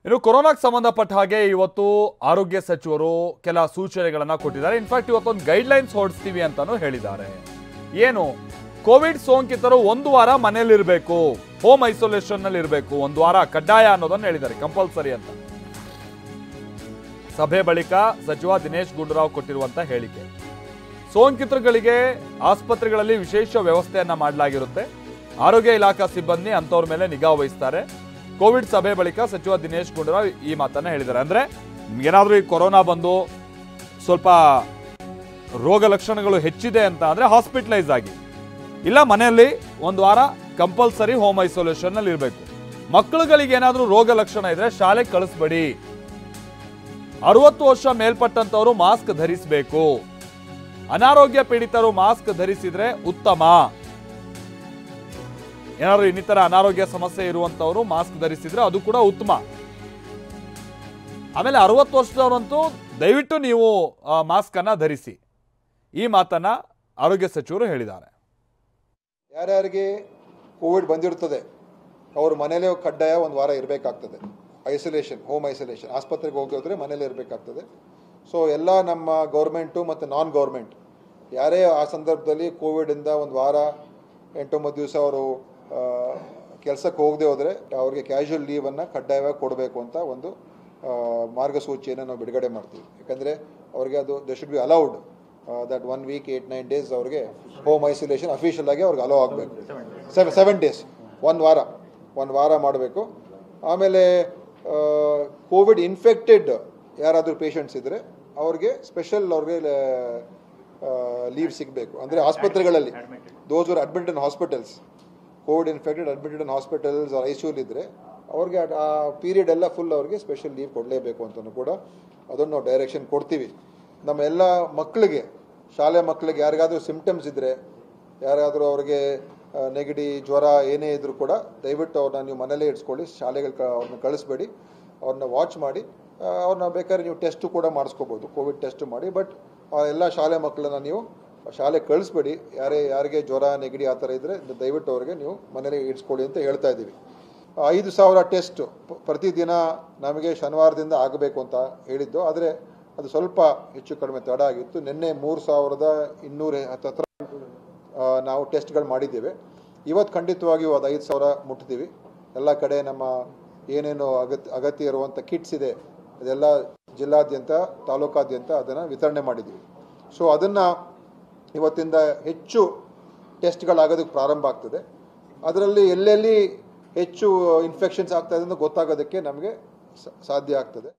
ಇನ್ನು ಕೊರೋನಾಗೆ ಸಂಬಂಧಪಟ್ಟ ಹಾಗೆ ಇವತ್ತು ಆರೋಗ್ಯ ಸಚಿವರು ಕೆಲ ಸೂಚನೆಗಳನ್ನು ಕೊಟ್ಟಿದ್ದಾರೆ. ಇನ್ಫ್ಯಾಕ್ಟ್ ಇವತ್ತೊಂದು ಗೈಡ್ಲೈನ್ಸ್ ಹೊರಡಿಸ್ತೀವಿ ಅಂತಾನೂ ಹೇಳಿದ್ದಾರೆ. ಏನು ಕೋವಿಡ್ ಸೋಂಕಿತರು ಒಂದು ವಾರ ಮನೆಯಲ್ಲಿರಬೇಕು, ಹೋಮ್ ಐಸೋಲೇಷನ್ ನಲ್ಲಿ ಇರಬೇಕು, ಒಂದು ವಾರ ಕಡ್ಡಾಯ ಅನ್ನೋದನ್ನು ಹೇಳಿದ್ದಾರೆ, ಕಂಪಲ್ಸರಿ ಅಂತ. ಸಭೆ ಬಳಿಕ ಸಚಿವ ದಿನೇಶ್ ಗುಂಡೂರಾವ್ ಕೊಟ್ಟಿರುವಂತ ಹೇಳಿಕೆ, ಸೋಂಕಿತರುಗಳಿಗೆ ಆಸ್ಪತ್ರೆಗಳಲ್ಲಿ ವಿಶೇಷ ವ್ಯವಸ್ಥೆಯನ್ನ ಮಾಡಲಾಗಿರುತ್ತೆ, ಆರೋಗ್ಯ ಇಲಾಖಾ ಸಿಬ್ಬಂದಿ ಅಂತವ್ರ ಮೇಲೆ ನಿಗಾ ವಹಿಸ್ತಾರೆ. ಕೋವಿಡ್ ಸಭೆ ಬಳಿಕ ಸಚಿವ ದಿನೇಶ್ ಗುಂಡೂರಾವ್ ಈ ಮಾತನ್ನ ಹೇಳಿದ್ದಾರೆ. ಅಂದ್ರೆ ಏನಾದ್ರೂ ಈ ಕೊರೋನಾ ಬಂದು ಸ್ವಲ್ಪ ರೋಗ ಲಕ್ಷಣಗಳು ಹೆಚ್ಚಿದೆ ಅಂತ ಅಂದ್ರೆ ಹಾಸ್ಪಿಟಲೈಸ್ ಆಗಿ, ಇಲ್ಲ ಮನೆಯಲ್ಲಿ ಒಂದು ವಾರ ಕಂಪಲ್ಸರಿ ಹೋಮ್ ಐಸೋಲೇಷನ್ ನಲ್ಲಿ ಇರಬೇಕು. ಮಕ್ಕಳುಗಳಿಗೆ ಏನಾದ್ರೂ ರೋಗ ಲಕ್ಷಣ ಇದ್ರೆ ಶಾಲೆಗೆ ಕಳಿಸ್ಬೇಡಿ. 60 ವರ್ಷ ಮೇಲ್ಪಟ್ಟಂತವರು ಮಾಸ್ಕ್ ಧರಿಸಬೇಕು. ಅನಾರೋಗ್ಯ ಪೀಡಿತರು ಮಾಸ್ಕ್ ಧರಿಸಿದ್ರೆ ಉತ್ತಮ. ಏನಾದ್ರು ಇನ್ನಿತರ ಅನಾರೋಗ್ಯ ಸಮಸ್ಯೆ ಇರುವಂತವರು ಮಾಸ್ಕ್ ಧರಿಸಿದ್ರೆ ಅದು ಕೂಡ ಉತ್ತಮ. ಆಮೇಲೆ 60 ವರ್ಷದವರಂತೂ ದಯವಿಟ್ಟು ನೀವು ಮಾಸ್ಕ್ ಅನ್ನ ಧರಿಸಿ. ಈ ಮಾತನ್ನ ಆರೋಗ್ಯ ಸಚಿವರು ಹೇಳಿದ್ದಾರೆ. ಯಾರ್ಯಾರಿಗೆ ಕೋವಿಡ್ ಬಂದಿರುತ್ತದೆ ಅವರು ಮನೇಲೆ ಕಡ್ಡಾಯ ಒಂದು ವಾರ ಇರಬೇಕಾಗ್ತದೆ. ಐಸೋಲೇಷನ್, ಹೋಮ್ ಐಸೋಲೇಷನ್, ಆಸ್ಪತ್ರೆಗೆ ಹೋಗೋದ್ರೆ ಮನೇಲೆ ಇರಬೇಕಾಗ್ತದೆ. ಸೊ ಎಲ್ಲ ನಮ್ಮ ಗೌರ್ಮೆಂಟು ಮತ್ತು ನಾನ್ ಗೌರ್ಮೆಂಟ್ ಯಾರೇ ಆ ಸಂದರ್ಭದಲ್ಲಿ ಕೋವಿಡಿಂದ ಒಂದು ವಾರ 8-9 ದಿವಸ ಅವರು ಕೆಲಸಕ್ಕೆ ಹೋಗದೆ ಹೋದರೆ ಅವ್ರಿಗೆ ಕ್ಯಾಶುವಲ್ ಲೀವನ್ನು ಕಡ್ಡಾಯವಾಗಿ ಕೊಡಬೇಕು ಅಂತ ಒಂದು ಮಾರ್ಗಸೂಚಿಯನ್ನು ನಾವು ಬಿಡುಗಡೆ ಮಾಡ್ತೀವಿ. ಯಾಕಂದರೆ ಅವ್ರಿಗೆ ಅದು they should be allowed that 1 week 8-9 days ಅವ್ರಿಗೆ ಹೋಮ್ ಐಸೋಲೇಷನ್ ಅಫಿಷಿಯಲ್ ಆಗಿ ಅವ್ರಿಗೆ ಅಲೋ ಆಗಬೇಕು. 7 ಡೇಸ್, ಒಂದು ವಾರ ಮಾಡಬೇಕು. ಆಮೇಲೆ ಕೋವಿಡ್ ಇನ್ಫೆಕ್ಟೆಡ್ ಯಾರಾದರೂ ಪೇಷಂಟ್ಸ್ ಇದ್ದರೆ ಅವ್ರಿಗೆ ಸ್ಪೆಷಲ್ ಅವ್ರಿಗೆ ಲೀವ್ ಸಿಗಬೇಕು. ಅಂದರೆ ಆಸ್ಪತ್ರೆಗಳಲ್ಲಿ those are admitted in hospitals, covid infected admitted in hospitals ಐ ಸಿ ಯುಲಿದ್ದರೆ ಅವ್ರಿಗೆ ಆ ಪೀರಿಯಡ್ ಎಲ್ಲ ಫುಲ್ ಅವ್ರಿಗೆ ಸ್ಪೆಷಲ್ ಲೀವ್ ಕೊಡಲೇಬೇಕು ಅಂತಲೂ ಕೂಡ ಅದನ್ನು ನಾವು ಡೈರೆಕ್ಷನ್ ಕೊಡ್ತೀವಿ. ನಮ್ಮ ಎಲ್ಲ ಮಕ್ಕಳಿಗೆ, ಶಾಲೆ ಮಕ್ಕಳಿಗೆ ಯಾರಿಗಾದರೂ ಸಿಂಪ್ಟಮ್ಸ್ ಇದ್ದರೆ, ಯಾರಾದರೂ ಅವ್ರಿಗೆ ನೆಗಡಿ ಜ್ವರ ಏನೇ ಇದ್ದರೂ ಕೂಡ ದಯವಿಟ್ಟು ಅವ್ರನ್ನ ನೀವು ಮನೇಲೇ ಇಡ್ಸ್ಕೊಳ್ಳಿ, ಶಾಲೆಗಳು ಅವ್ರನ್ನ ಕಳಿಸ್ಬೇಡಿ. ಅವ್ರನ್ನ ವಾಚ್ ಮಾಡಿ ಅವ್ರನ್ನ ಬೇಕಾದ್ರೆ ನೀವು ಟೆಸ್ಟು ಕೂಡ ಮಾಡಿಸ್ಕೋಬೋದು, ಕೋವಿಡ್ ಟೆಸ್ಟು ಮಾಡಿ. ಬಟ್ ಎಲ್ಲ ಶಾಲೆ ಮಕ್ಕಳನ್ನ ನೀವು ಶಾಲೆಗೆ ಕಳಿಸ್ಬೇಡಿ. ಯಾರಿಗೆ ಜ್ವರ ನೆಗಡಿ ಆ ಥರ ಇದ್ದರೆ ದಯವಿಟ್ಟು ಅವ್ರಿಗೆ ನೀವು ಮನೇಲಿ ಇಡ್ಸ್ಕೊಳ್ಳಿ ಅಂತ ಹೇಳ್ತಾ ಇದ್ದೀವಿ. 5,000 ಟೆಸ್ಟ್ ಪ್ರತಿದಿನ ನಮಗೆ ಶನಿವಾರದಿಂದ ಆಗಬೇಕು ಅಂತ ಹೇಳಿದ್ದು, ಆದರೆ ಅದು ಸ್ವಲ್ಪ ಹೆಚ್ಚು ಕಡಿಮೆ ತಡ ಆಗಿತ್ತು. ನಿನ್ನೆ 3,200 ಹತ್ರ ನಾವು ಟೆಸ್ಟ್ಗಳು ಮಾಡಿದ್ದೇವೆ. ಇವತ್ತು ಖಂಡಿತವಾಗಿಯೂ ಅದು 5,000 ಮುಟ್ತೀವಿ. ಎಲ್ಲ ಕಡೆ ನಮ್ಮ ಏನೇನು ಅಗತ್ಯ ಇರುವಂಥ ಕಿಟ್ಸ್ ಇದೆ ಅದೆಲ್ಲ ಜಿಲ್ಲಾದ್ಯಂತ ತಾಲೂಕಾದ್ಯಂತ ಅದನ್ನು ವಿತರಣೆ ಮಾಡಿದ್ದೀವಿ. ಸೊ ಅದನ್ನು ಇವತ್ತಿಂದ ಹೆಚ್ಚು ಟೆಸ್ಟ್ಗಳಾಗೋದಕ್ಕೆ ಪ್ರಾರಂಭ ಆಗ್ತದೆ. ಅದರಲ್ಲಿ ಎಲ್ಲೆಲ್ಲಿ ಹೆಚ್ಚು ಇನ್ಫೆಕ್ಷನ್ಸ್ ಆಗ್ತಾ ಇದೆ ಅಂತ ಗೊತ್ತಾಗೋದಕ್ಕೆ ನಮಗೆ ಸಾಧ್ಯ ಆಗ್ತದೆ.